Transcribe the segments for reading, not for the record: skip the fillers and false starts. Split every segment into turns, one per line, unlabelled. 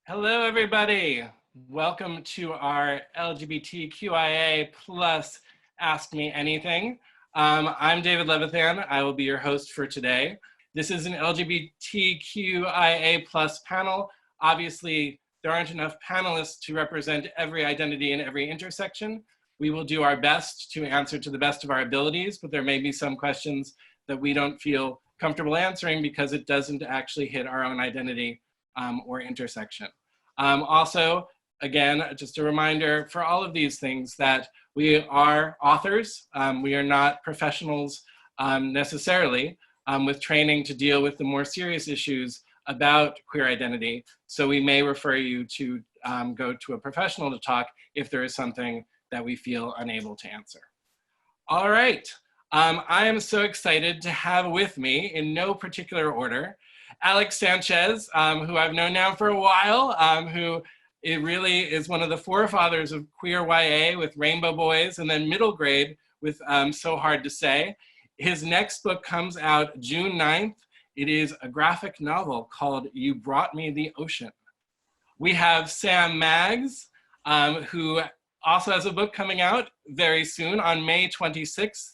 Hello, everybody. Welcome to our LGBTQIA plus Ask Me Anything. I'm David Levithan. I will be your host for today. This is an LGBTQIA plus panel. Obviously, there aren't enough panelists to represent every identity and every intersection. We will do our best to answer to the best of our abilities, but there may be some questions that we don't feel comfortable answering because it doesn't actually hit our own identity or intersection. Also, again, just a reminder for all of these things that we are authors. We are not professionals necessarily with training to deal with the more serious issues about queer identity. So we may refer you to go to a professional to talk if there is something that we feel unable to answer. All right. I am so excited to have with me, in no particular order, Alex Sanchez, who I've known now for a while, who it really is one of the forefathers of queer YA with Rainbow Boys, and then middle grade with So Hard to Say. His next book comes out June 9th. It is a graphic novel called You Brought Me the Ocean. We have Sam Maggs, who also has a book coming out very soon on May 26th.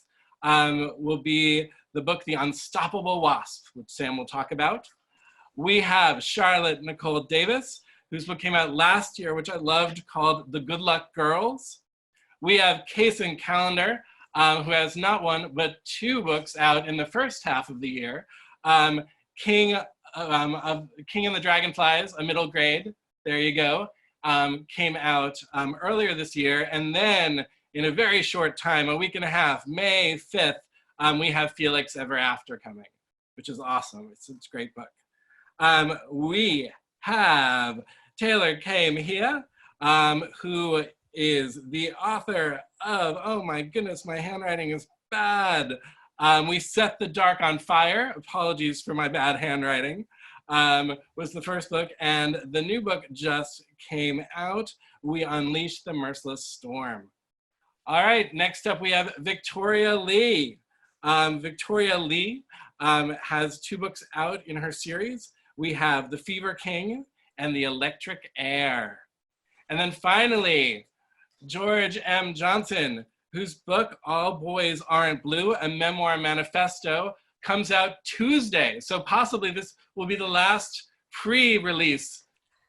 Will be the book, The Unstoppable Wasp, which Sam will talk about. We have Charlotte Nicole Davis, whose book came out last year, which I loved, called The Good Luck Girls. We have Kaysen Callender, who has not one, but two books out in the first half of the year. King and the Dragonflies, a middle grade, there you go, came out earlier this year. And then in a very short time, a week and a half, May 5th, we have Felix Ever After coming, which is awesome. It's a great book. We have Taylor K. Mejia, who is the author of, oh my goodness, my handwriting is bad. We Set the Dark on Fire. Apologies for my bad handwriting. Was the first book, and the new book just came out. We Unleash the Merciless Storm. All right, next up we have Victoria Lee. Victoria Lee has two books out in her series. We have The Fever King and The Electric Air. And then finally, George M. Johnson, whose book, All Boys Aren't Blue, a memoir manifesto, comes out Tuesday. So possibly this will be the last pre-release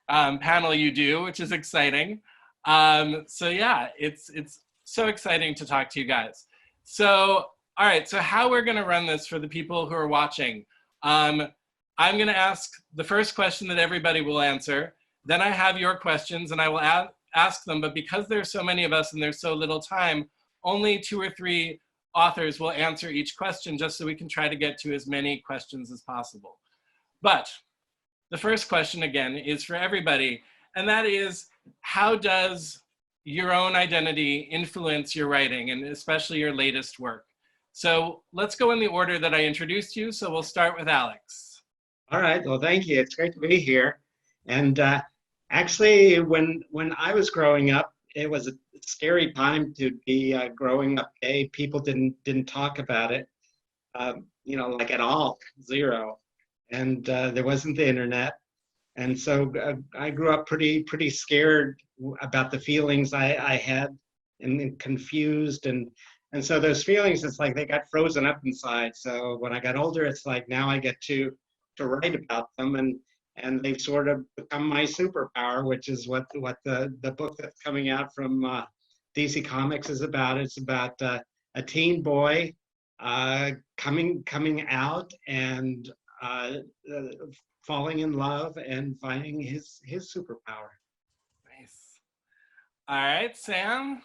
panel you do, which is exciting. So yeah, it's so exciting to talk to you guys. So, all right, so how we're gonna run this for the people who are watching. I'm gonna ask the first question that everybody will answer. Then I have your questions and I will ask them, but because there's so many of us and there's so little time, only 2 or 3 authors will answer each question just so we can try to get to as many questions as possible. But the first question again is for everybody, and that is, how does your own identity influence your writing, and especially your latest work? So let's go in the order that I introduced you. So we'll start with Alex.
All right, well, thank you. It's great to be here. And actually, when I was growing up, it was a scary time to be growing up gay. People didn't talk about it, like at all, zero. And there wasn't the internet. And so I grew up pretty scared about the feelings I had and confused. And so those feelings, it's like they got frozen up inside. So when I got older, it's like now I get to write about them, and they've sort of become my superpower, which is what the book that's coming out from DC Comics is about. It's about a teen boy coming out and falling in love and finding his superpower.
Nice. All right, Sam.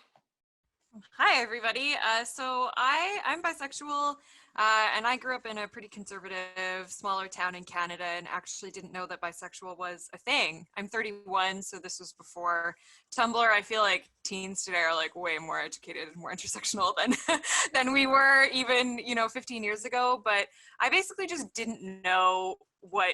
Hi, everybody. So I'm bisexual, and I grew up in a pretty conservative, smaller town in Canada, and actually didn't know that bisexual was a thing. I'm 31, so this was before Tumblr. I feel like teens today are like way more educated and more intersectional than we were even 15 years ago. But I basically just didn't know what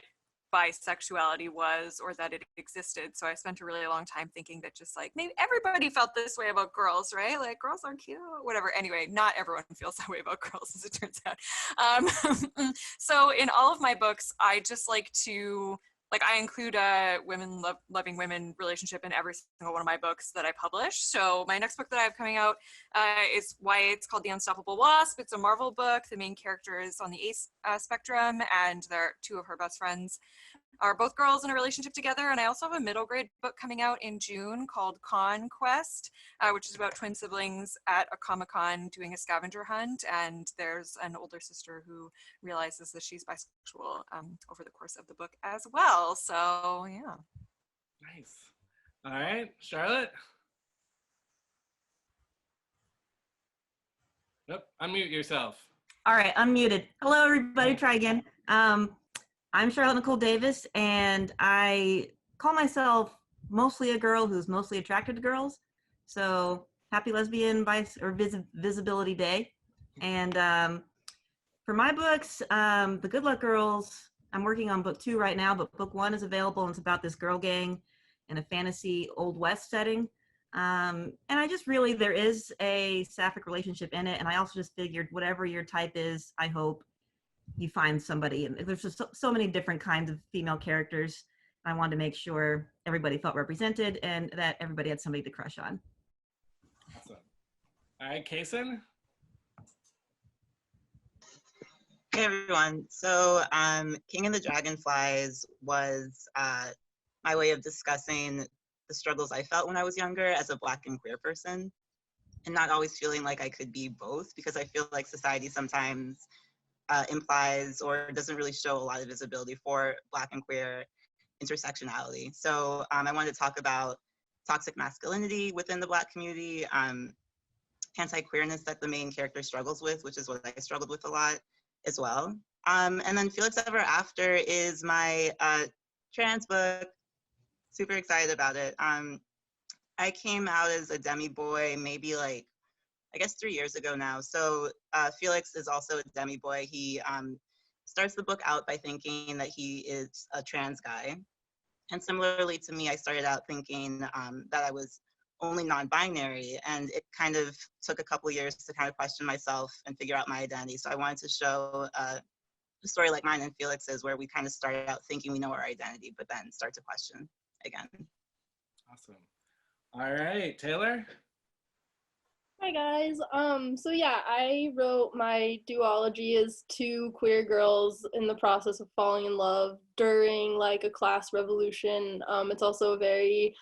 bisexuality was or that it existed. So I spent a really long time thinking that just like maybe everybody felt this way about girls, right? Like girls are cute, whatever. Anyway, not everyone feels that way about girls, as it turns out. So in all of my books, I just like to like I include a loving women relationship in every single one of my books that I publish. So my next book that I have coming out is why it's called The Unstoppable Wasp. It's a Marvel book. The main character is on the ace spectrum, and they're two of her best friends are both girls in a relationship together. And I also have a middle grade book coming out in June called Conquest, which is about twin siblings at a Comic-Con doing a scavenger hunt. And there's an older sister who realizes that she's bisexual over the course of the book as well. So yeah.
Nice. All right, Charlotte. Nope, unmute yourself.
All right, unmuted. Hello, everybody. Try again. I'm Charlotte Nicole Davis, and I call myself mostly a girl who's mostly attracted to girls. So happy lesbian visibility day. And for my books, The Good Luck Girls, I'm working on book 2 right now, but book 1 is available, and it's about this girl gang in a fantasy Old West setting. And I just really, there is a sapphic relationship in it. And I also just figured whatever your type is, I hope you find somebody. And there's just so many different kinds of female characters. I wanted to make sure everybody felt represented and that everybody had somebody to crush on.
Awesome. All right, Kason.
Hey everyone. So King and the Dragonflies was my way of discussing the struggles I felt when I was younger as a Black and queer person, and not always feeling like I could be both, because I feel like society sometimes implies or doesn't really show a lot of visibility for Black and queer intersectionality. So I wanted to talk about toxic masculinity within the Black community, anti-queerness that the main character struggles with, which is what I struggled with a lot as well. And then Felix Ever After is my trans book. Super excited about it. I came out as a demi boy maybe like, I guess 3 years ago now. So Felix is also a demi boy. He starts the book out by thinking that he is a trans guy. And similarly to me, I started out thinking that I was only non-binary, and it kind of took a couple of years to kind of question myself and figure out my identity. So I wanted to show a story like mine and Felix's, where we kind of started out thinking we know our identity, but then start to question again.
Awesome. All right, Taylor.
Hi guys. So yeah, I wrote my duology as two queer girls in the process of falling in love during like a class revolution. It's also a very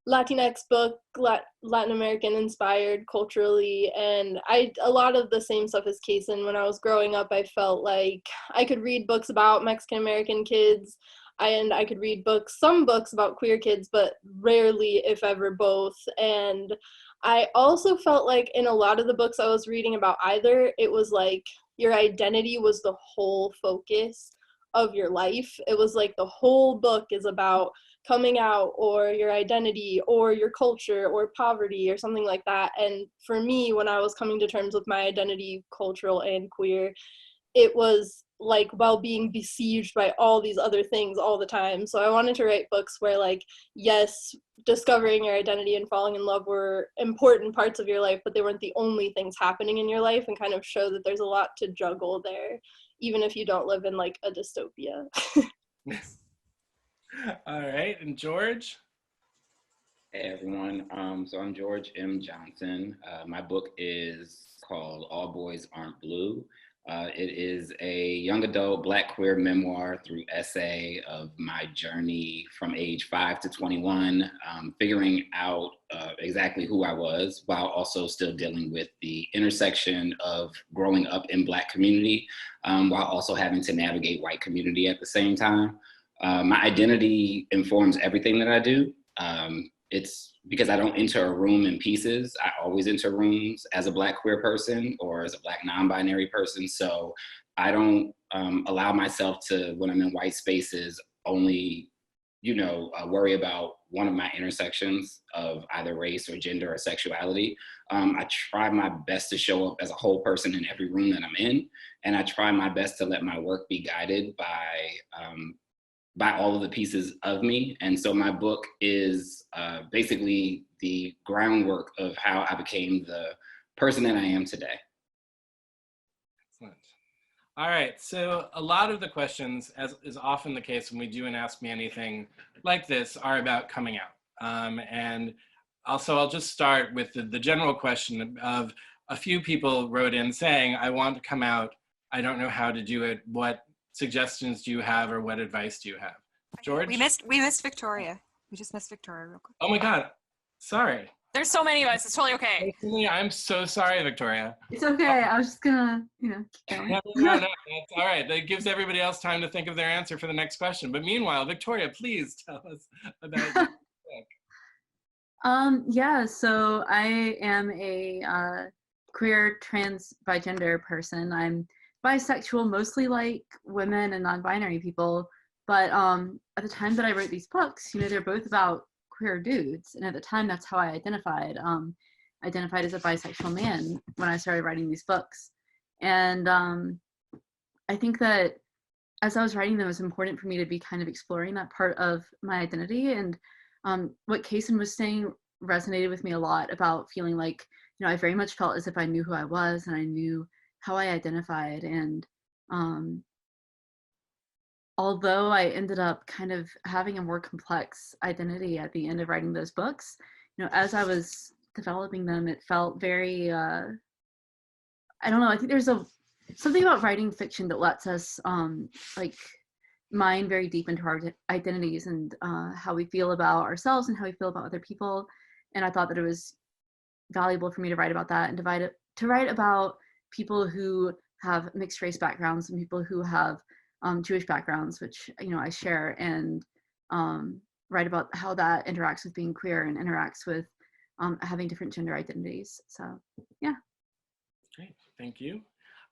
Latinx book, Latin American inspired culturally, and a lot of the same stuff as Kason. When I was growing up, I felt like I could read books about Mexican American kids, and I could read some books about queer kids, but rarely, if ever, both. And I also felt like in a lot of the books I was reading about either, it was like your identity was the whole focus of your life. It was like the whole book is about coming out or your identity or your culture or poverty or something like that. And for me, when I was coming to terms with my identity, cultural and queer, it was like while being besieged by all these other things all the time. So I wanted to write books where, like, yes, discovering your identity and falling in love were important parts of your life, but they weren't the only things happening in your life, and kind of show that there's a lot to juggle there, even if you don't live in like a dystopia.
All right, and George?
Hey everyone, so I'm George M. Johnson. My book is called All Boys Aren't Blue. It is a young adult Black queer memoir through essay of my journey from age 5 to 21, figuring out exactly who I was, while also still dealing with the intersection of growing up in Black community, while also having to navigate white community at the same time. My identity informs everything that I do. It's because I don't enter a room in pieces. I always enter rooms as a Black queer person or as a Black non-binary person. So I don't allow myself to, when I'm in white spaces, only, worry about one of my intersections of either race or gender or sexuality. I try my best to show up as a whole person in every room that I'm in. And I try my best to let my work be guided by all of the pieces of me. And so my book is basically the groundwork of how I became the person that I am today.
Excellent. All right, so a lot of the questions, as is often the case when we do an Ask Me Anything like this, are about coming out. And also I'll just start with the general question of a few people wrote in saying, I want to come out, I don't know how to do it. What suggestions do you have or what advice do you have? George?
We missed Victoria. We just missed Victoria real quick.
Oh my God, sorry.
There's so many of us, it's totally okay.
Personally, I'm so sorry, Victoria.
It's okay. I was just gonna, keep going.
No, that's all right. That gives everybody else time to think of their answer for the next question. But meanwhile, Victoria, please tell us about your book.
Yeah, so I am a queer trans bigender person. I'm bisexual, mostly like women and non-binary people. But at the time that I wrote these books, they're both about queer dudes, and at the time that's how I identified. Identified as a bisexual man when I started writing these books, and I think that as I was writing them, it was important for me to be kind of exploring that part of my identity. And what Kaysen was saying resonated with me a lot about feeling like, I very much felt as if I knew who I was and I knew how I identified. And although I ended up kind of having a more complex identity at the end of writing those books, as I was developing them, it felt very, I don't know, I think there's something about writing fiction that lets us mine very deep into our identities and how we feel about ourselves and how we feel about other people. And I thought that it was valuable for me to write about that and to write about people who have mixed race backgrounds and people who have Jewish backgrounds, which I share, and write about how that interacts with being queer and interacts with having different gender identities. So yeah.
Great, thank you.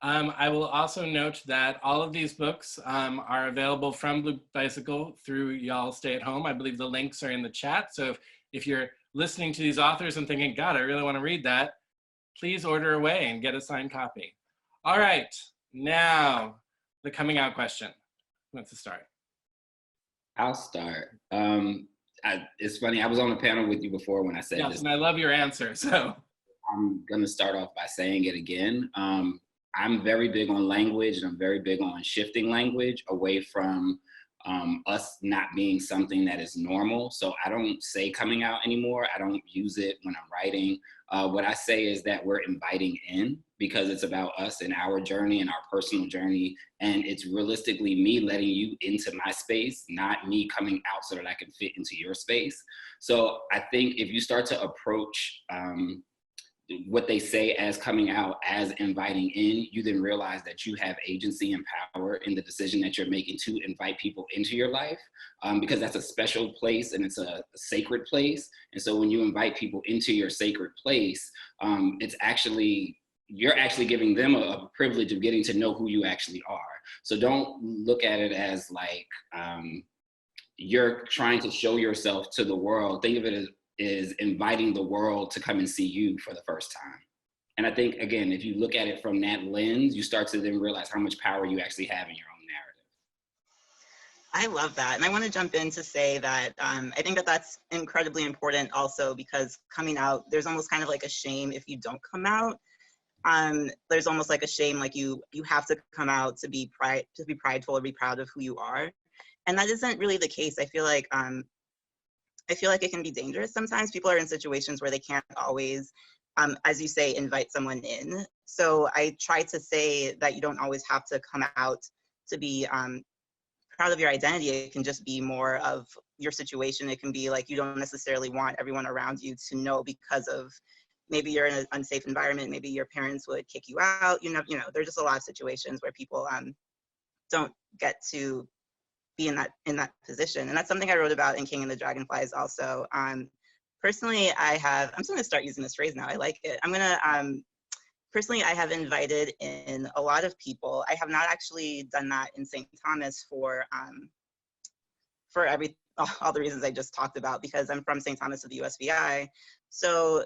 I will also note that all of these books are available from Blue Bicycle through Yallstayhome. I believe the links are in the chat. So if you're listening to these authors and thinking, God, I really want to read that, please order away and get a signed copy. All right, now the coming out question. Who wants to start?
I'll start. It's funny, I was on the panel with you before when I said
yes,
this.
And I love your answer, so.
I'm gonna start off by saying it again. I'm very big on language, and I'm very big on shifting language away from us not being something that is normal. So I don't say coming out anymore. I don't use it when I'm writing. What I say is that we're inviting in, because it's about us and our journey and our personal journey. And it's realistically me letting you into my space, not me coming out so that I can fit into your space. So I think if you start to approach what they say as coming out as inviting in, you then realize that you have agency and power in the decision that you're making to invite people into your life, because that's a special place and it's a sacred place. And so when you invite people into your sacred place, you're actually giving them a privilege of getting to know who you actually are. So don't look at it as like you're trying to show yourself to the world. Think of it as inviting the world to come and see you for the first time. And I think, again, if you look at it from that lens, you start to then realize how much power you actually have in your own narrative.
I love that. And I want to jump in to say that I think that that's incredibly important also, because coming out, there's almost kind of like a shame if you don't come out. There's almost like a shame, like you have to come out to be prideful or be proud of who you are. And that isn't really the case. I feel like it can be dangerous sometimes. People are in situations where they can't always, as you say, invite someone in. So I try to say that you don't always have to come out to be proud of your identity. It can just be more of your situation. It can be like you don't necessarily want everyone around you to know because of maybe you're in an unsafe environment. Maybe your parents would kick you out. There's just a lot of situations where people don't get to be in that position. And that's something I wrote about in King and the Dragonflies also. Personally, I'm just gonna start using this phrase now. I like it. Personally, I have invited in a lot of people. I have not actually done that in St. Thomas for all the reasons I just talked about, because I'm from St. Thomas of the USVI. So,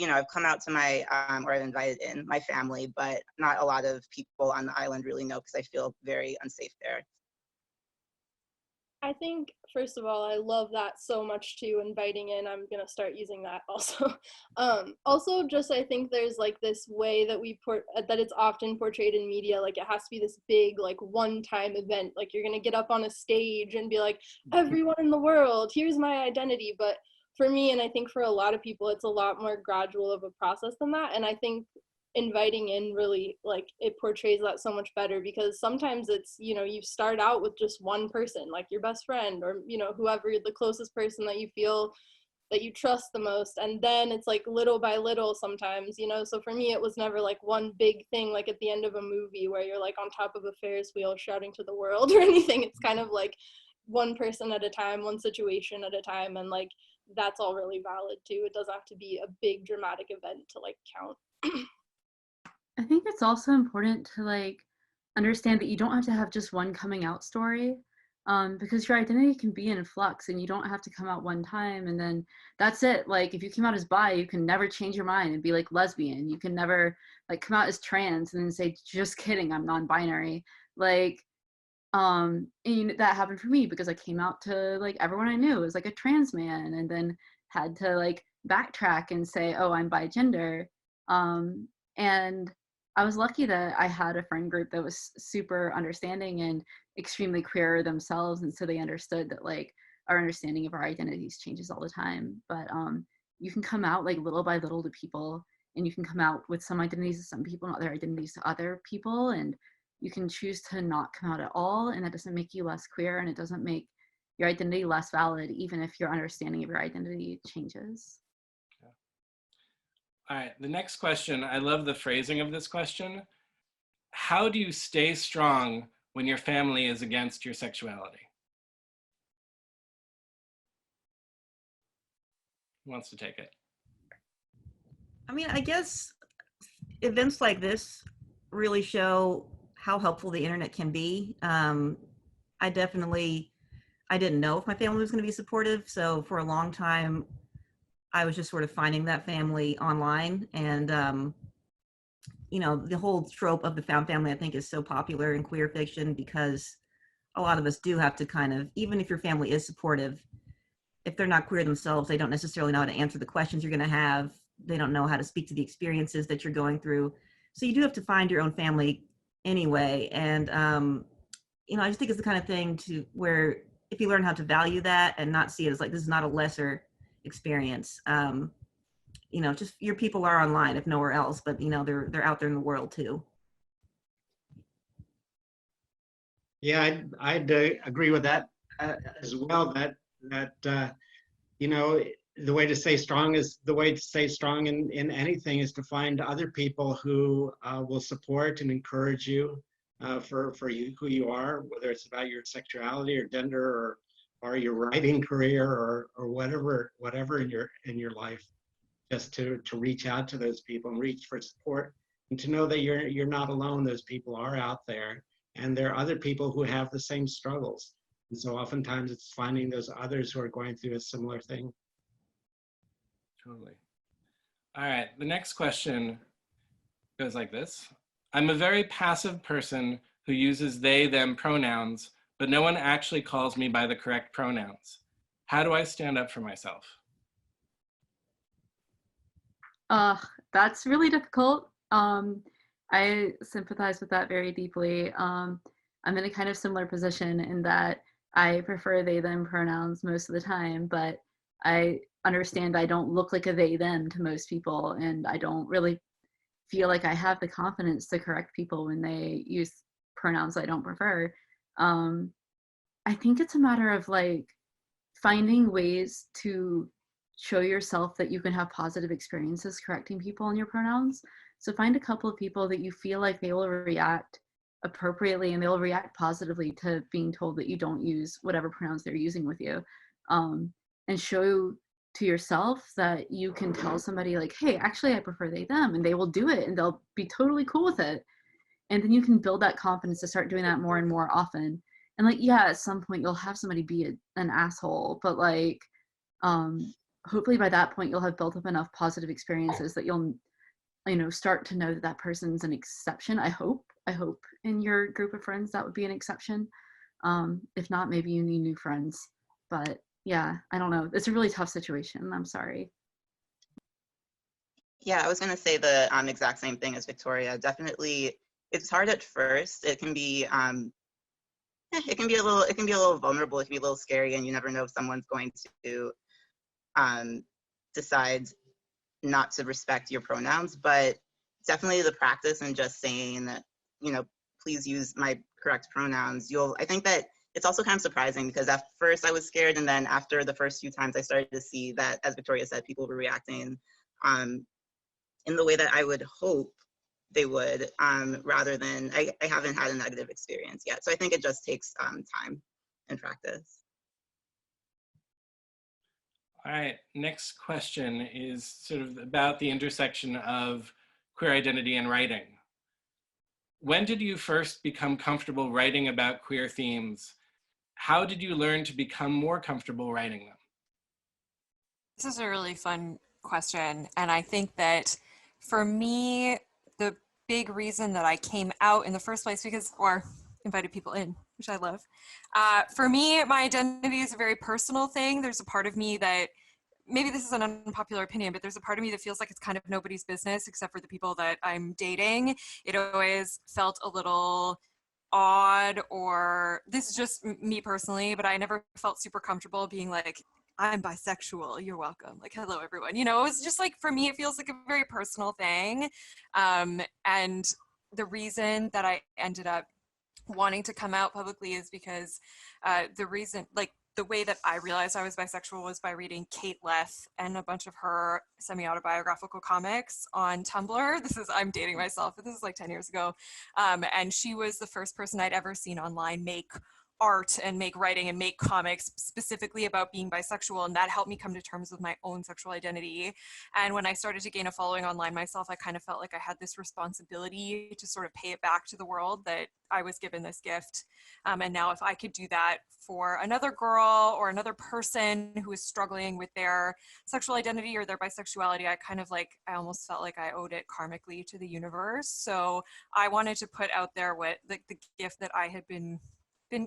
I've come out to or I've invited in my family, but not a lot of people on the island really know, because I feel very unsafe there.
I think, first of all, I love that so much too, inviting in. I'm going to start using that also. Also, just I think there's like this way that that it's often portrayed in media, like it has to be this big, like one-time event. Like you're going to get up on a stage and be like, everyone in the world, here's my identity. But for me, and I think for a lot of people, it's a lot more gradual of a process than that. And I think inviting in really, like, it portrays that so much better, because sometimes it's, you know, you start out with just one person, like your best friend, or, you know, whoever, the closest person that you feel that you trust the most, and then it's like little by little sometimes, you know. So for me, it was never like one big thing, like at the end of a movie where you're like on top of a Ferris wheel shouting to the world or anything. It's kind of like one person at a time, one situation at a time, and like that's all really valid too. It doesn't have to be a big dramatic event to like count.
I think it's also important to like understand that you don't have to have just one coming out story, because your identity can be in flux, and you don't have to come out one time and then that's it. Like if you came out as bi, you can never change your mind and be like lesbian. You can never like come out as trans and then say, just kidding, I'm non-binary. Like and that happened for me because I came out to like everyone I knew as like a trans man, and then had to like backtrack and say, oh, I'm bi-gender. And I was lucky that I had a friend group that was super understanding and extremely queer themselves, and so they understood that like our understanding of our identities changes all the time. But you can come out like little by little to people, and you can come out with some identities to some people and other identities to other people, and you can choose to not come out at all, and that doesn't make you less queer, and it doesn't make your identity less valid, even if your understanding of your identity changes.
All right, the next question, I love the phrasing of this question. How do you stay strong when your family is against your sexuality? Who wants to take it?
I mean, I guess events like this really show how helpful the internet can be. I didn't know if my family was going to be supportive, so for a long time, I was just sort of finding that family online. And, you know, the whole trope of the found family, I think, is so popular in queer fiction because a lot of us do have to kind of, even if your family is supportive, if they're not queer themselves, they don't necessarily know how to answer the questions you're going to have. They don't know how to speak to the experiences that you're going through. So you do have to find your own family anyway. And, you know, I just think it's the kind of thing to where if you learn how to value that and not see it as like, this is not a lesser experience. You know, just your people are online if nowhere else, but you know, they're out there in the world too.
Yeah, I'd agree with that as well. That you know, the way to stay strong in anything is to find other people who will support and encourage you for you who you are, whether it's about your sexuality or gender or your writing career or whatever in your life. Just to reach out to those people and reach for support, and to know that you're not alone. Those people are out there, and there are other people who have the same struggles. And so oftentimes it's finding those others who are going through a similar thing.
Totally. All right, the next question goes like this. I'm a very passive person who uses they, them pronouns, but no one actually calls me by the correct pronouns. How do I stand up for myself?
That's really difficult. I sympathize with that very deeply. I'm in a kind of similar position in that I prefer they, them pronouns most of the time, but I understand I don't look like a they, them to most people, and I don't really feel like I have the confidence to correct people when they use pronouns I don't prefer. I think it's a matter of like finding ways to show yourself that you can have positive experiences correcting people on your pronouns. So find a couple of people that you feel like they will react appropriately and they'll react positively to being told that you don't use whatever pronouns they're using with you. And show to yourself that you can tell somebody like, hey, actually I prefer they, them, and they will do it and they'll be totally cool with it. And then you can build that confidence to start doing that more and more often. And like, yeah, at some point you'll have somebody be an asshole, but like, hopefully by that point you'll have built up enough positive experiences that you'll, you know, start to know that that person's an exception. I hope in your group of friends that would be an exception. If not, maybe you need new friends. But yeah, I don't know. It's a really tough situation. I'm sorry.
Yeah, I was going to say the exact same thing as Victoria. Definitely, it's hard at first. It can be it can be a little vulnerable. It can be a little scary, and you never know if someone's going to decide not to respect your pronouns. But definitely the practice and just saying that, please use my correct pronouns. I think that it's also kind of surprising, because at first I was scared, and then after the first few times I started to see that, as Victoria said, people were reacting in the way that I would hope they would, rather than, I haven't had a negative experience yet. So I think it just takes time and practice.
All right, next question is sort of about the intersection of queer identity and writing. When did you first become comfortable writing about queer themes? How did you learn to become more comfortable writing them?
This is a really fun question. And I think that for me, the big reason that I came out in the first place, or invited people in, which I love. For me, my identity is a very personal thing. There's a part of me that, maybe this is an unpopular opinion, but there's a part of me that feels like it's kind of nobody's business except for the people that I'm dating. It always felt a little odd, or this is just me personally, but I never felt super comfortable being like, I'm bisexual, you're welcome. Like, hello, everyone. It was just like, for me, it feels like a very personal thing. And the reason that I ended up wanting to come out publicly is because the way that I realized I was bisexual was by reading Kate Leth and a bunch of her semi-autobiographical comics on Tumblr. I'm dating myself, but this is like 10 years ago. And she was the first person I'd ever seen online make art and make writing and make comics specifically about being bisexual, and that helped me come to terms with my own sexual identity. And when I started to gain a following online myself, I kind of felt like I had this responsibility to sort of pay it back to the world that I was given this gift. And now if I could do that for another girl or another person who is struggling with their sexual identity or their bisexuality, I almost felt like I owed it karmically to the universe. So I wanted to put out there what the gift that I had been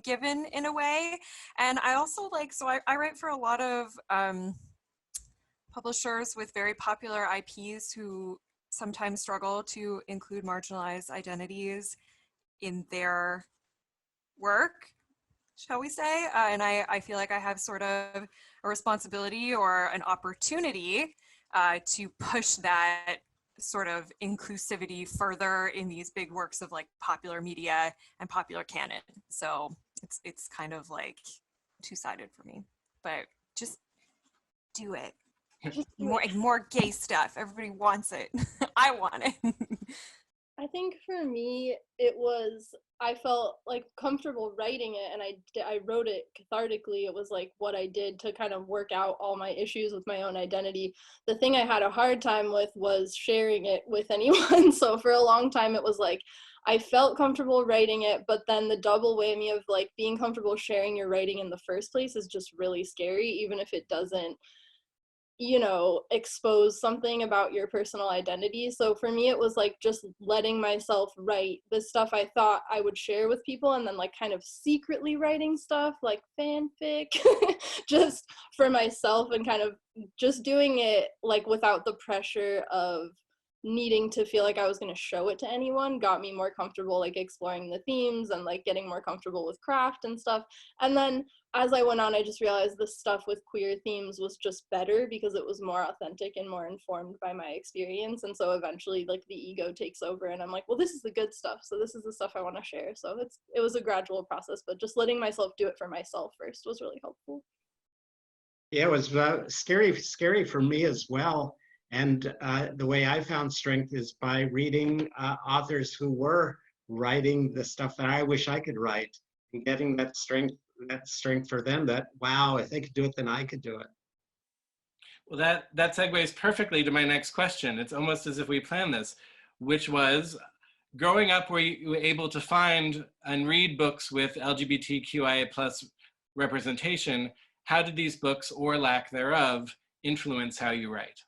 given in a way. And I also I write for a lot of publishers with very popular IPs who sometimes struggle to include marginalized identities in their work, shall we say. And I feel like I have sort of a responsibility or an opportunity to push that sort of inclusivity further in these big works of like popular media and popular canon. So it's kind of like two-sided for me, but just do it. More gay stuff. Everybody wants it. I want it.
I think for me, I felt like comfortable writing it, and I wrote it cathartically. It was like what I did to kind of work out all my issues with my own identity. The thing I had a hard time with was sharing it with anyone. So for a long time, it was like, I felt comfortable writing it, but then the double whammy of like being comfortable sharing your writing in the first place is just really scary, even if it doesn't expose something about your personal identity. So for me, it was like just letting myself write the stuff I thought I would share with people, and then like kind of secretly writing stuff like fanfic just for myself, and kind of just doing it like without the pressure of needing to feel like I was going to show it to anyone got me more comfortable like exploring the themes and like getting more comfortable with craft and stuff. And then as I went on, I just realized the stuff with queer themes was just better because it was more authentic and more informed by my experience. And so eventually like the ego takes over, and I'm like, well, this is the good stuff, so this is the stuff I want to share. So it was a gradual process, but just letting myself do it for myself first was really helpful.
Yeah, it was scary for me as well. And the way I found strength is by reading authors who were writing the stuff that I wish I could write, and getting that strength for them, that, wow, if they could do it, then I could do it.
Well, that segues perfectly to my next question. It's almost as if we planned this, which was, growing up, were you able to find and read books with LGBTQIA+ representation? How did these books, or lack thereof, influence how you write?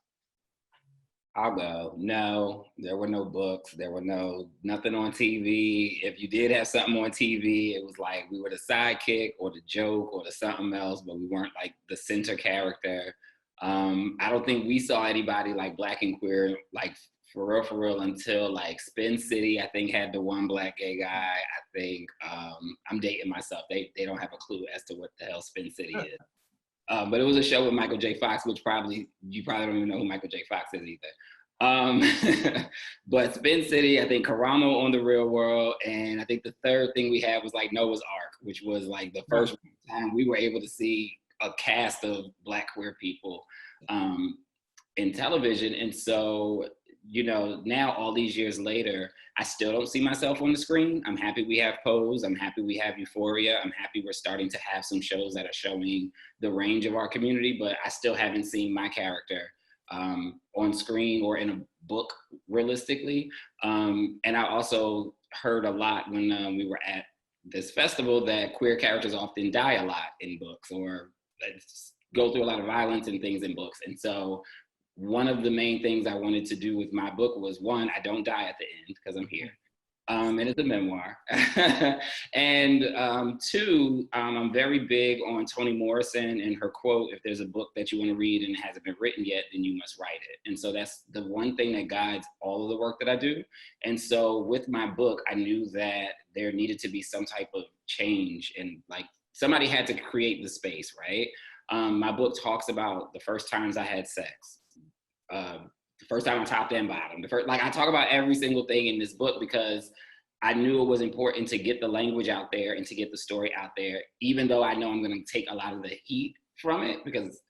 I'll go. No, there were no books. There were nothing on TV. If you did have something on TV, it was like we were the sidekick or the joke or the something else, but we weren't like the center character. I don't think we saw anybody like Black and queer, like for real, until like Spin City, I think, had the one Black gay guy. I think, I'm dating myself. They don't have a clue as to what the hell Spin City is. But it was a show with Michael J. Fox, which you probably don't even know who Michael J. Fox is either. But Spin City, I think Karamo on The Real World, and I think the third thing we had was like Noah's Ark, which was like the first time we were able to see a cast of Black queer people in television. And so, you know, now all these years later, I still don't see myself on the screen. I'm happy we have Pose. I'm happy we have Euphoria. I'm happy we're starting to have some shows that are showing the range of our community, but I still haven't seen my character on screen or in a book realistically. And I also heard a lot when we were at this festival that queer characters often die a lot in books or go through a lot of violence and things in books. And so one of the main things I wanted to do with my book was, one, I don't die at the end because I'm here. And it's a memoir. And two, I'm very big on Toni Morrison and her quote, if there's a book that you want to read and it hasn't been written yet, then you must write it. And so that's the one thing that guides all of the work that I do. And so with my book, I knew that there needed to be some type of change, and like somebody had to create the space, right? My book talks about the first times I had sex. The first time I topped and bottom. I talk about every single thing in this book because I knew it was important to get the language out there and to get the story out there, even though I know I'm going to take a lot of the heat from it because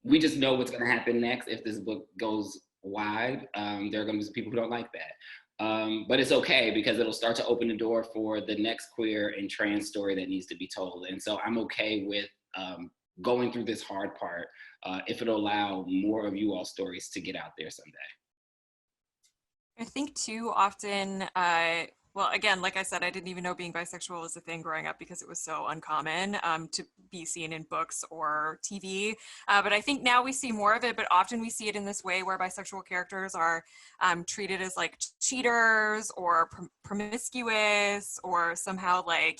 we just know what's going to happen next if this book goes wide. There are going to be some people who don't like that. But it's okay because it'll start to open the door for the next queer and trans story that needs to be told. And so I'm okay with going through this hard part if it'll allow more of you all stories to get out there someday.
I think too often, well, again, like I said, I didn't even know being bisexual was a thing growing up because it was so uncommon to be seen in books or TV. But I think now we see more of it, but often we see it in this way where bisexual characters are treated as like cheaters or promiscuous, or somehow like,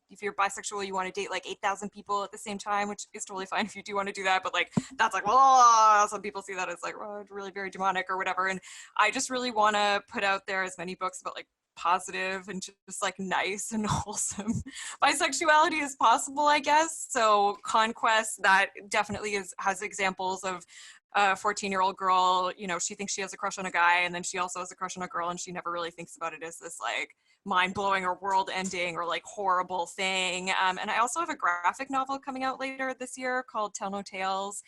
if you're bisexual, you want to date like 8,000 people at the same time, which is totally fine if you do want to do that. But like, that's like, well, some people see that as like, oh, really very demonic or whatever. And I just really want to put out there as many books about like positive and just like nice and wholesome bisexuality as possible, I guess. So Conquest, that definitely has examples of a 14-year-old girl, you know, she thinks she has a crush on a guy, and then she also has a crush on a girl, and she never really thinks about it as this like mind-blowing or world-ending or like horrible thing. And I also have a graphic novel coming out later this year called Tell No Tales,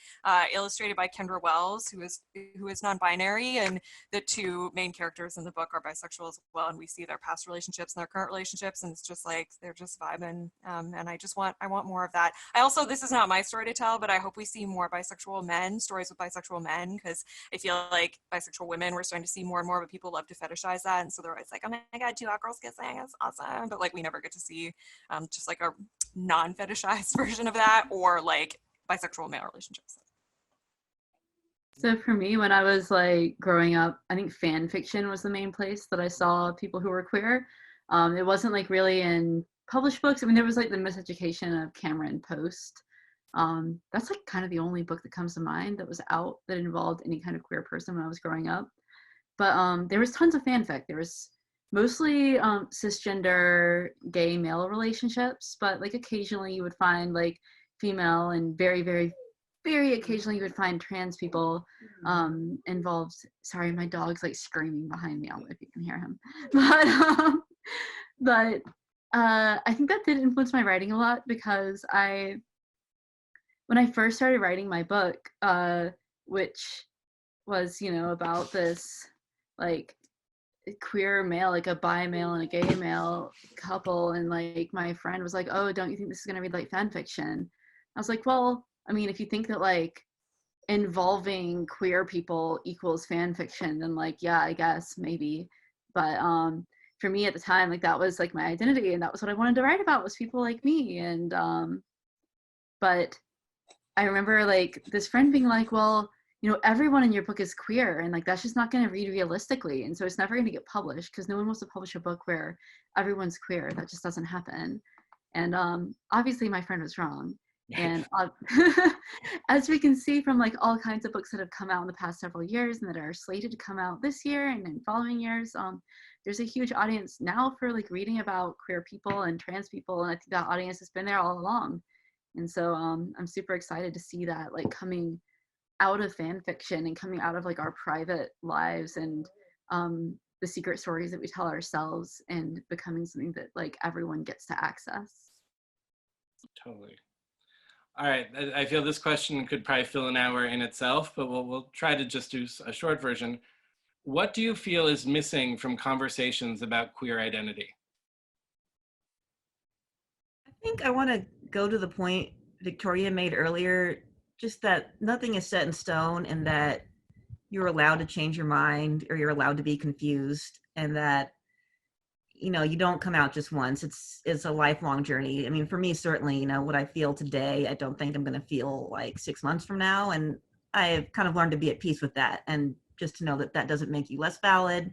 illustrated by Kendra Wells, who is non-binary, and the two main characters in the book are bisexual as well, and we see their past relationships and their current relationships, and it's just like they're just vibing. And I want more of that. I also, this is not my story to tell, but I hope we see more bisexual men, stories with bisexual men, because I feel like bisexual women, we're starting to see more and more, but people love to fetishize that, and so they're always like, oh my god, two hot girls kissing, it's awesome, but like we never get to see just like a non-fetishized version of that, or like bisexual male relationships.
So for me, when I was like growing up, I think fan fiction was the main place that I saw people who were queer. It wasn't like really in published books. I mean, there was like The Miseducation of Cameron Post. That's like kind of the only book that comes to mind that was out that involved any kind of queer person when I was growing up. But there was tons of fanfic. There was mostly cisgender gay male relationships, but like occasionally you would find like female, and very, very, very occasionally you would find trans people involved. Sorry, my dog's like screaming behind me. I don't know if you can hear him. But I think that did influence my writing a lot, because when I first started writing my book, which was, you know, about this like queer male, like a bi male and a gay male couple, and like my friend was like, oh, don't you think this is gonna read like fan fiction? I was like, well, I mean, if you think that like involving queer people equals fan fiction, then like, yeah, I guess maybe. But for me at the time, like that was like my identity, and that was what I wanted to write about, was people like me. And but I remember like this friend being like, well, you know, everyone in your book is queer, and like that's just not going to read realistically, and so it's never going to get published because no one wants to publish a book where everyone's queer. That just doesn't happen. And obviously my friend was wrong. And as we can see from like all kinds of books that have come out in the past several years and that are slated to come out this year and in following years, there's a huge audience now for like reading about queer people and trans people, and I think that audience has been there all along. And so I'm super excited to see that like coming out of fan fiction and coming out of like our private lives and the secret stories that we tell ourselves and becoming something that like everyone gets to access.
Totally. All right, I feel this question could probably fill an hour in itself, but we'll try to just do a short version. What do you feel is missing from conversations about queer identity?
I think I want to go to the point Victoria made earlier, just that nothing is set in stone and that you're allowed to change your mind or you're allowed to be confused, and that, you know, you don't come out just once. It's a lifelong journey. I mean, for me, certainly, you know, what I feel today, I don't think I'm going to feel like 6 months from now. And I've kind of learned to be at peace with that. And just to know that that doesn't make you less valid.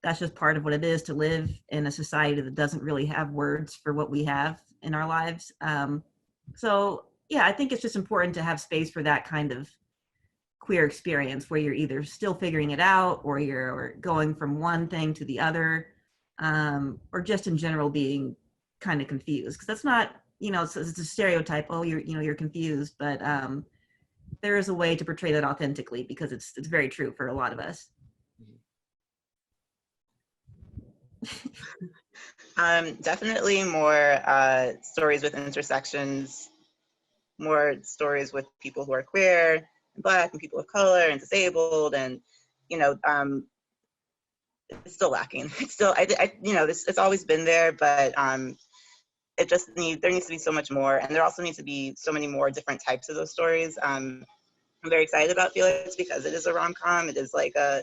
That's just part of what it is to live in a society that doesn't really have words for what we have in our lives. So yeah, I think it's just important to have space for that kind of queer experience where you're either still figuring it out or you're going from one thing to the other, or just in general being kind of confused, because that's not, you know, it's a stereotype. Oh, you're confused, but there is a way to portray that authentically because it's very true for a lot of us.
Definitely more stories with intersections, more stories with people who are queer and Black and people of color and disabled, and you know, it's still lacking. It's still, you know, it's always been there, but it just there needs to be so much more, and there also needs to be so many more different types of those stories. I'm very excited about Felix because it is a rom-com. It is like a,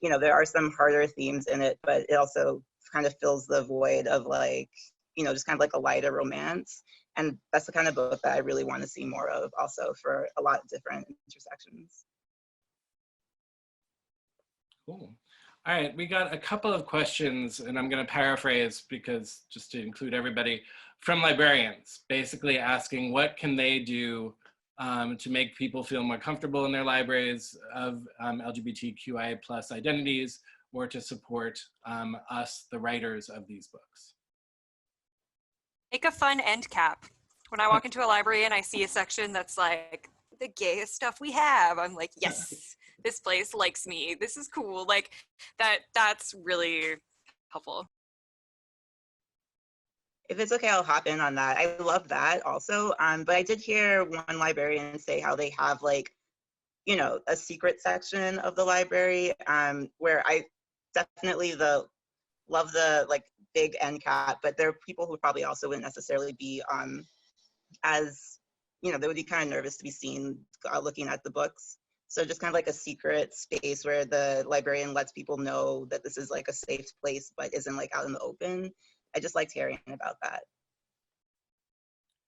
you know, there are some harder themes in it, but it also kind of fills the void of like, you know, just kind of like a lighter romance. And that's the kind of book that I really want to see more of also for a lot of different intersections.
Cool. All right, we got a couple of questions, and I'm going to paraphrase because just to include everybody, from librarians, basically asking what can they do to make people feel more comfortable in their libraries of LGBTQIA plus identities, or to support us, the writers of these books.
Make a fun end cap. When I walk into a library and I see a section that's like the gayest stuff we have, I'm like, yes, this place likes me. This is cool. Like that's really helpful.
If it's okay, I'll hop in on that. I love that also. But I did hear one librarian say how they have like, you know, a secret section of the library where I definitely love the like big end cap, but there are people who probably also wouldn't necessarily be as, you know, they would be kind of nervous to be seen looking at the books. So just kind of like a secret space where the librarian lets people know that this is like a safe place, but isn't like out in the open. I just liked hearing about that.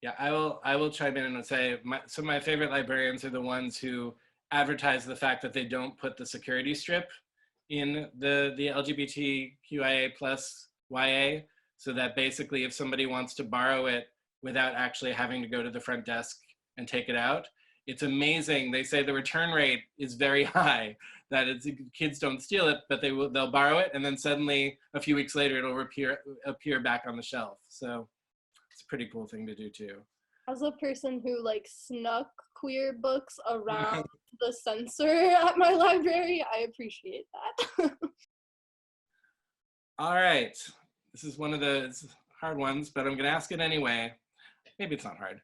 Yeah, I will chime in and say some of my favorite librarians are the ones who advertise the fact that they don't put the security strip in the LGBTQIA plus YA, so that basically if somebody wants to borrow it without actually having to go to the front desk and take it out, it's amazing. They say the return rate is very high, that kids don't steal it, but they'll borrow it, and then suddenly a few weeks later it'll appear back on the shelf. So it's a pretty cool thing to do too.
As a person who like snuck queer books around the censor at my library, I appreciate that.
All right, this is one of the hard ones, but I'm gonna ask it anyway. Maybe it's not hard.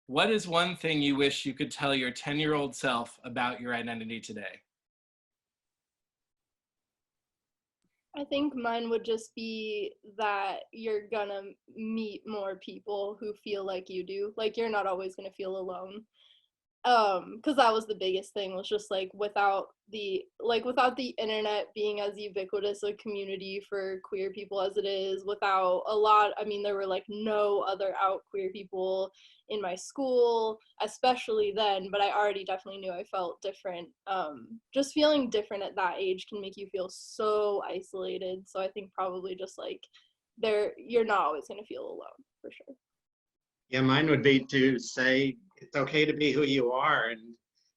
What is one thing you wish you could tell your 10-year-old self about your identity today?
I think mine would just be that you're gonna meet more people who feel like you do. Like, you're not always gonna feel alone. because that was the biggest thing, was just like without the internet being as ubiquitous a community for queer people as it is, without a lot, I mean, there were like no other out queer people in my school, especially then, but I already definitely knew I felt different. Just feeling different at that age can make you feel so isolated. So I think probably just like you're not always going to feel alone, for sure.
Yeah, mine would be to say it's okay to be who you are. And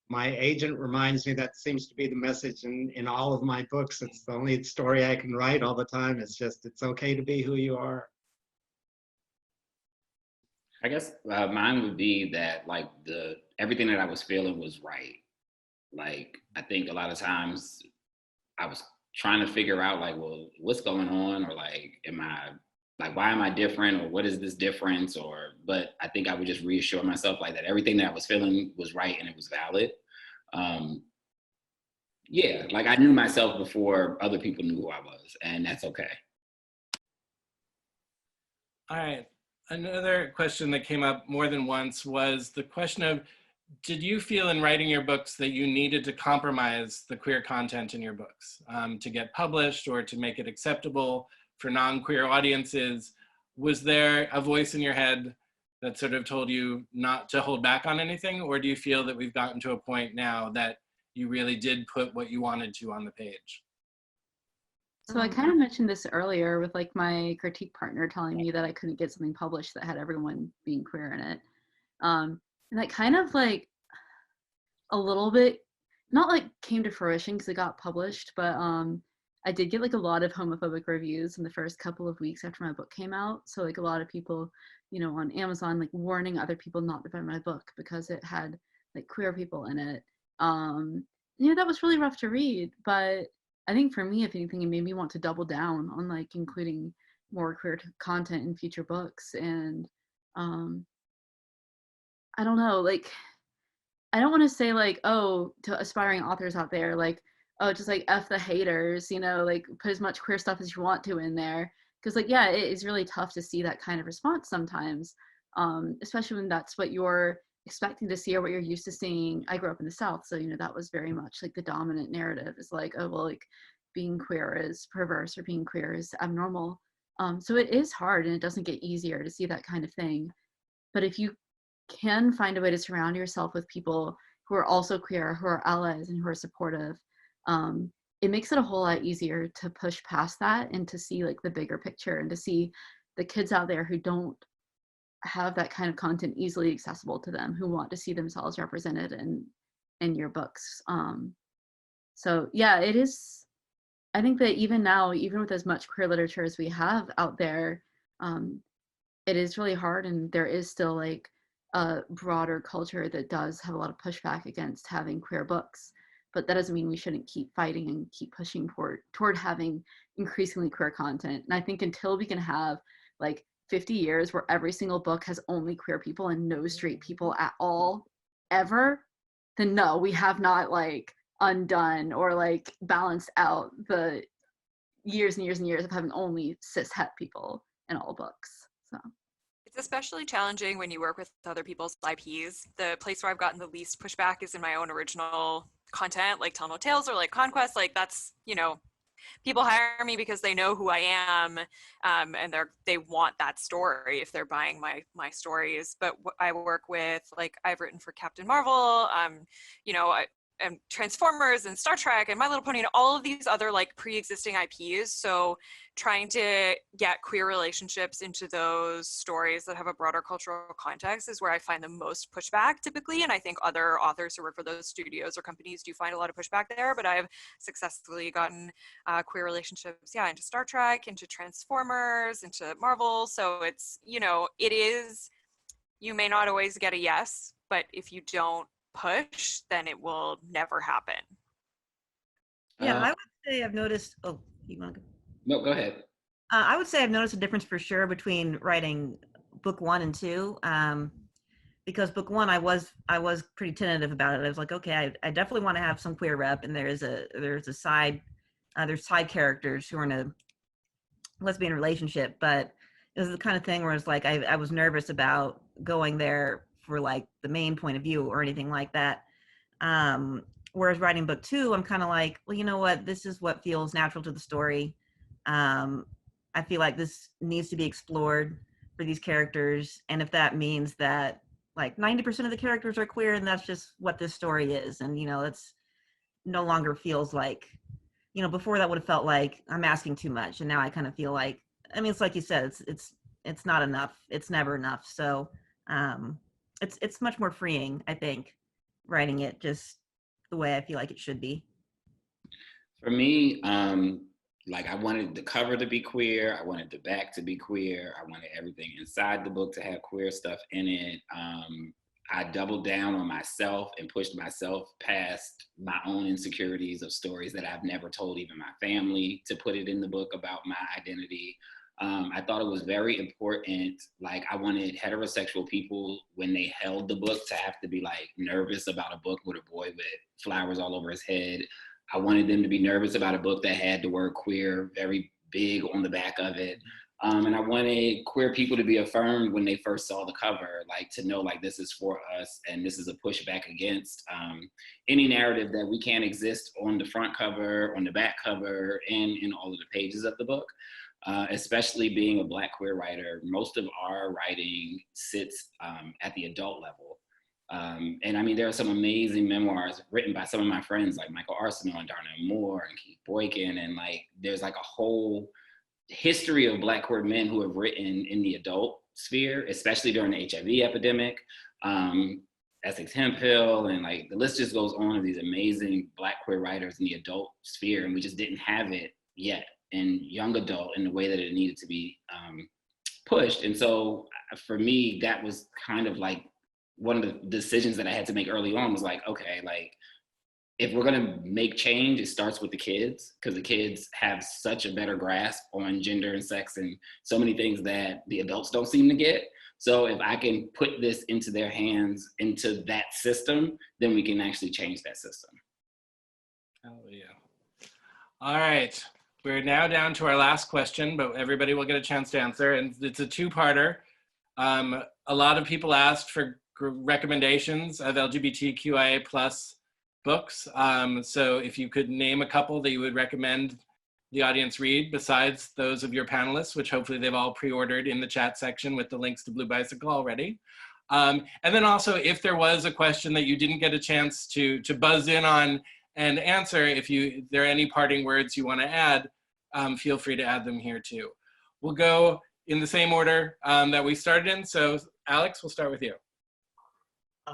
my agent reminds me that seems to be the message in all of my books. It's the only story I can write all the time. It's just, it's okay to be who you are.
I guess mine would be that like everything that I was feeling was right. Like, I think a lot of times I was trying to figure out like, well, what's going on? Or like, why am I different? Or what is this difference? But I think I would just reassure myself like that everything that I was feeling was right and it was valid. Yeah, like I knew myself before other people knew who I was, and that's okay.
All right. Another question that came up more than once was the question of, did you feel in writing your books that you needed to compromise the queer content in your books to get published or to make it acceptable for non-queer audiences? Was there a voice in your head that sort of told you not to hold back on anything? Or do you feel that we've gotten to a point now that you really did put what you wanted to on the page?
So I kind of mentioned this earlier with like my critique partner telling me that I couldn't get something published that had everyone being queer in it. And that kind of like a little bit, not like came to fruition because it got published, but I did get like a lot of homophobic reviews in the first couple of weeks after my book came out. So like a lot of people, you know, on Amazon, like warning other people not to buy my book because it had like queer people in it. You know, that was really rough to read, but I think for me, if anything, it made me want to double down on like including more queer content in future books. And I don't know, like, I don't want to say like, oh, to aspiring authors out there, like, oh, just like F the haters, you know, like put as much queer stuff as you want to in there. Because like, yeah, it is really tough to see that kind of response sometimes, especially when that's what you're expecting to see or what you're used to seeing. I grew up in the South, so, you know, that was very much like the dominant narrative is like, oh, well, like being queer is perverse or being queer is abnormal. So it is hard and it doesn't get easier to see that kind of thing. But if you can find a way to surround yourself with people who are also queer, who are allies and who are supportive, it makes it a whole lot easier to push past that and to see like the bigger picture and to see the kids out there who don't have that kind of content easily accessible to them, who want to see themselves represented in your books. So yeah, it is, I think that even now, even with as much queer literature as we have out there, it is really hard, and there is still like a broader culture that does have a lot of pushback against having queer books. But that doesn't mean we shouldn't keep fighting and keep pushing toward having increasingly queer content. And I think until we can have like 50 years where every single book has only queer people and no straight people at all, ever, then no, we have not like undone or like balanced out the years and years and years of having only cis het people in all books. So
it's especially challenging when you work with other people's IPs. The place where I've gotten the least pushback is in my own original content, like Tell No Tales or like Conquest. Like that's, you know, people hire me because they know who I am, and they want that story if they're buying my stories. But I work with, like, I've written for Captain Marvel, you know, and Transformers and Star Trek and My Little Pony and all of these other like pre-existing IPs. So trying to get queer relationships into those stories that have a broader cultural context is where I find the most pushback typically. And I think other authors who work for those studios or companies do find a lot of pushback there, but I've successfully gotten queer relationships, yeah, into Star Trek, into Transformers, into Marvel. So it's, you know, it is, you may not always get a yes, but if you don't push, then it will never happen.
Yeah, I would say I've noticed, oh, you want to go?
No, go ahead.
I would say I've noticed a difference for sure between writing book 1 and 2, because book 1 I was pretty tentative about it. I was like, okay, I definitely want to have some queer rep, and there's side characters who are in a lesbian relationship, but it was the kind of thing where it's like I was nervous about going there for like the main point of view or anything like that. Whereas writing book 2, I'm kind of like, well, you know what? This is what feels natural to the story. I feel like this needs to be explored for these characters. And if that means that like 90% of the characters are queer, and that's just what this story is. And, you know, it's no longer feels like, you know, before that would have felt like I'm asking too much. And now I kind of feel like, I mean, it's like you said, it's not enough. It's never enough. So it's much more freeing, I think, writing it just the way I feel like it should be.
For me, like I wanted the cover to be queer. I wanted the back to be queer. I wanted everything inside the book to have queer stuff in it. I doubled down on myself and pushed myself past my own insecurities of stories that I've never told even my family to put it in the book about my identity. I thought it was very important. Like I wanted heterosexual people, when they held the book, to have to be like nervous about a book with a boy with flowers all over his head. I wanted them to be nervous about a book that had the word queer very big on the back of it. And I wanted queer people to be affirmed when they first saw the cover, like to know like this is for us and this is a pushback against any narrative that we can't exist on the front cover, on the back cover, and in all of the pages of the book. Especially being a Black queer writer, most of our writing sits at the adult level. And I mean, there are some amazing memoirs written by some of my friends like Michael Arsenault and Darnell Moore and Keith Boykin. And like, there's like a whole history of Black queer men who have written in the adult sphere, especially during the HIV epidemic, Essex Hemphill, and like the list just goes on of these amazing Black queer writers in the adult sphere. And we just didn't have it yet in young adult in the way that it needed to be pushed. And so for me, that was kind of like one of the decisions that I had to make early on was like, okay, like if we're gonna make change, it starts with the kids, because the kids have such a better grasp on gender and sex and so many things that the adults don't seem to get. So if I can put this into their hands, into that system, then we can actually change that system.
Oh yeah. All right. We're now down to our last question, but everybody will get a chance to answer. And it's a two-parter. A lot of people asked for recommendations of LGBTQIA plus books. So if you could name a couple that you would recommend the audience read besides those of your panelists, which hopefully they've all pre-ordered in the chat section with the links to Blue Bicycle already. And then also, if there was a question that you didn't get a chance to buzz in on and answer, if there are any parting words you want to add, feel free to add them here too. We'll go in the same order that we started in. So Alex, we'll start with you.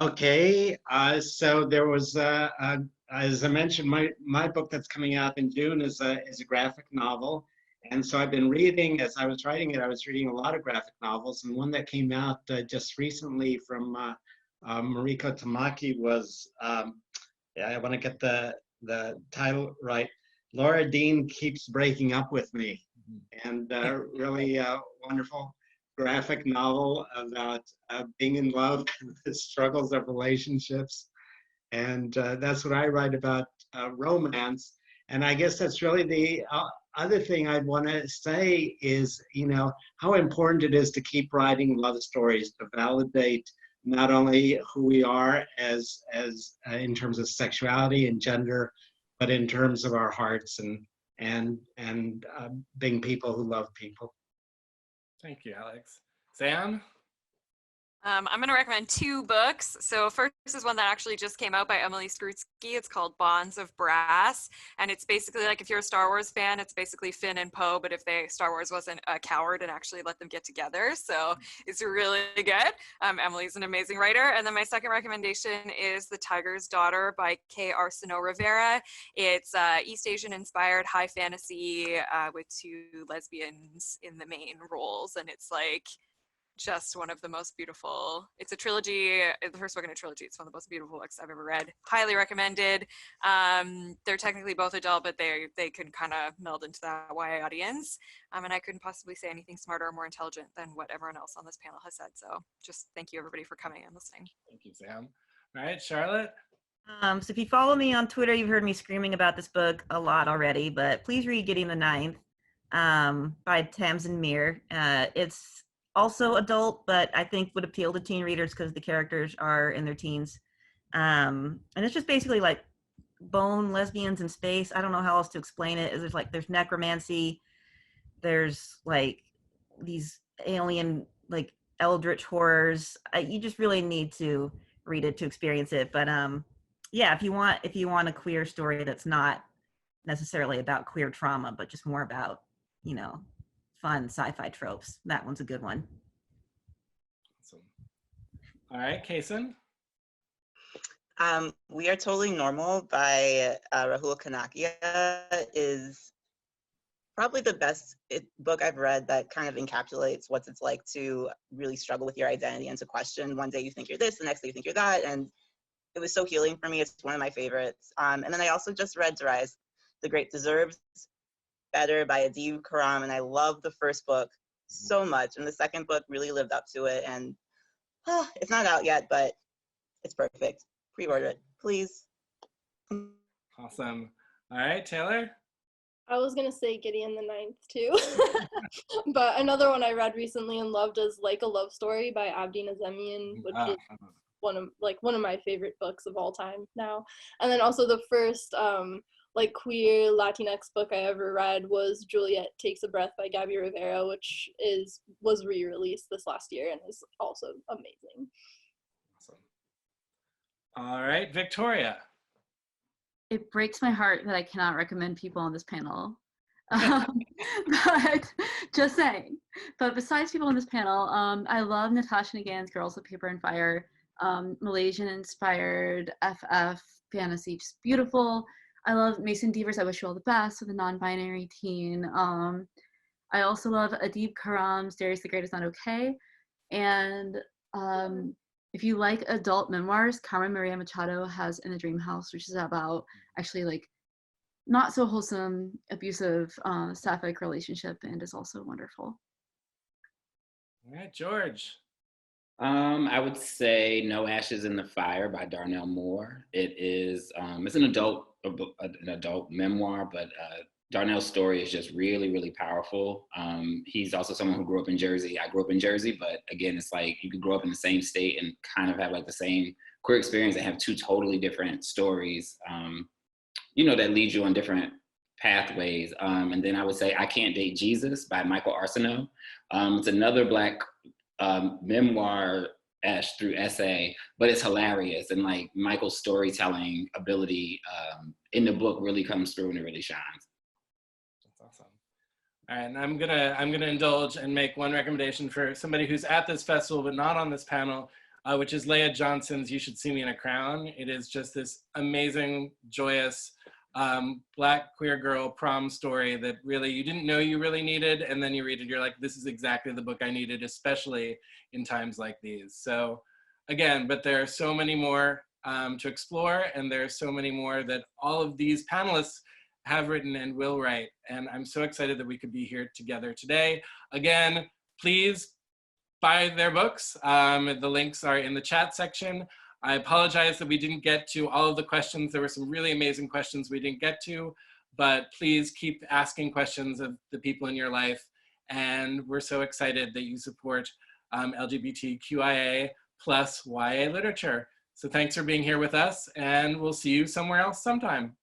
Okay, so there was, as I mentioned, my book that's coming out in June is a graphic novel. And so I've been reading, as I was writing it, I was reading a lot of graphic novels. And one that came out just recently from Mariko Tamaki was, I want to get the title right, Laura Dean Keeps Breaking Up With Me. And really wonderful graphic novel about being in love, the struggles of relationships. And that's what I write about, romance. And I guess that's really the other thing I'd want to say is, you know, how important it is to keep writing love stories to validate not only who we are as in terms of sexuality and gender, but in terms of our hearts and being people who love people.
Thank you, Alex. Sam?
I'm going to recommend two books. So first is one that actually just came out by Emily Skrutsky. It's called Bonds of Brass. And it's basically like, if you're a Star Wars fan, it's basically Finn and Poe, but if Star Wars wasn't a coward and actually let them get together. So it's really good. Emily's an amazing writer. And then my second recommendation is The Tiger's Daughter by K. Arsenault Rivera. It's East Asian inspired high fantasy with two lesbians in the main roles. And it's like, just one of the most beautiful, it's a trilogy, the first book in a trilogy. It's one of the most beautiful books I've ever read. Highly recommended. They're technically both adult, but they can kind of meld into that YA audience. And I couldn't possibly say anything smarter or more intelligent than what everyone else on this panel has said. So just thank you everybody for coming and listening.
Thank you, Sam. All right, Charlotte?
So if you follow me on Twitter, you've heard me screaming about this book a lot already, but please read Getting the Ninth by Tamsin Muir. It's also adult, but I think would appeal to teen readers because the characters are in their teens. And it's just basically like bone lesbians in space. I don't know how else to explain it. There's necromancy, there's like these alien like eldritch horrors. You just really need to read it to experience it. But yeah, if you want a queer story that's not necessarily about queer trauma, but just more about, you know, fun sci-fi tropes, that one's a good one.
Awesome. All right, Kason.
We Are Totally Normal by Rahul Kanakia is probably the best book I've read that kind of encapsulates what it's like to really struggle with your identity and to question. One day you think you're this, the next day you think you're that, and it was so healing for me. It's one of my favorites. And then I also just read Darius The Great Deserves Better by Adib Karam, and I love the first book so much, and the second book really lived up to it, and it's not out yet, but it's perfect. Pre-order it, please.
Awesome. All right, Taylor.
I was gonna say Gideon the Ninth too, but another one I read recently and loved is Like a Love Story by Abdi Nazemian, which is one of my favorite books of all time now. And then also the first like queer Latinx book I ever read was Juliet Takes a Breath by Gabby Rivera, which was re-released this last year and is also amazing.
Awesome. All right, Victoria.
It breaks my heart that I cannot recommend people on this panel. But just saying. But besides people on this panel, I love Natasha Nagann's Girls of Paper and Fire, Malaysian-inspired FF fantasy, just beautiful. I love Mason Deaver's I Wish You All the Best with a non-binary teen. I also love Adib Karam's Darius the Great Is Not Okay. And if you like adult memoirs, Carmen Maria Machado has In the Dream House, which is about actually like not so wholesome, abusive sapphic relationship, and is also wonderful.
All right, George.
I would say No Ashes in the Fire by Darnell Moore. It is, it's an adult memoir, but Darnell's story is just really, really powerful. He's also someone who grew up in Jersey. I grew up in Jersey, but again, it's like you could grow up in the same state and kind of have like the same queer experience and have two totally different stories, you know, that lead you on different pathways. And then I would say I Can't Date Jesus by Michael Arsenault. It's another Black memoir through essay, but it's hilarious. And like Michael's storytelling ability in the book really comes through and it really shines.
Awesome. All right, and I'm gonna indulge and make one recommendation for somebody who's at this festival but not on this panel, which is Leah Johnson's You Should See Me in a Crown. It is just this amazing, joyous Black queer girl prom story that really you didn't know you really needed, and then you read it, you're like, this is exactly the book I needed, especially in times like these. So again, but there are so many more to explore, and there are so many more that all of these panelists have written and will write. And I'm so excited that we could be here together today. Again, please buy their books. The links are in the chat section. I apologize that we didn't get to all of the questions. There were some really amazing questions we didn't get to, but please keep asking questions of the people in your life. And we're so excited that you support LGBTQIA plus YA literature. So thanks for being here with us, and we'll see you somewhere else sometime.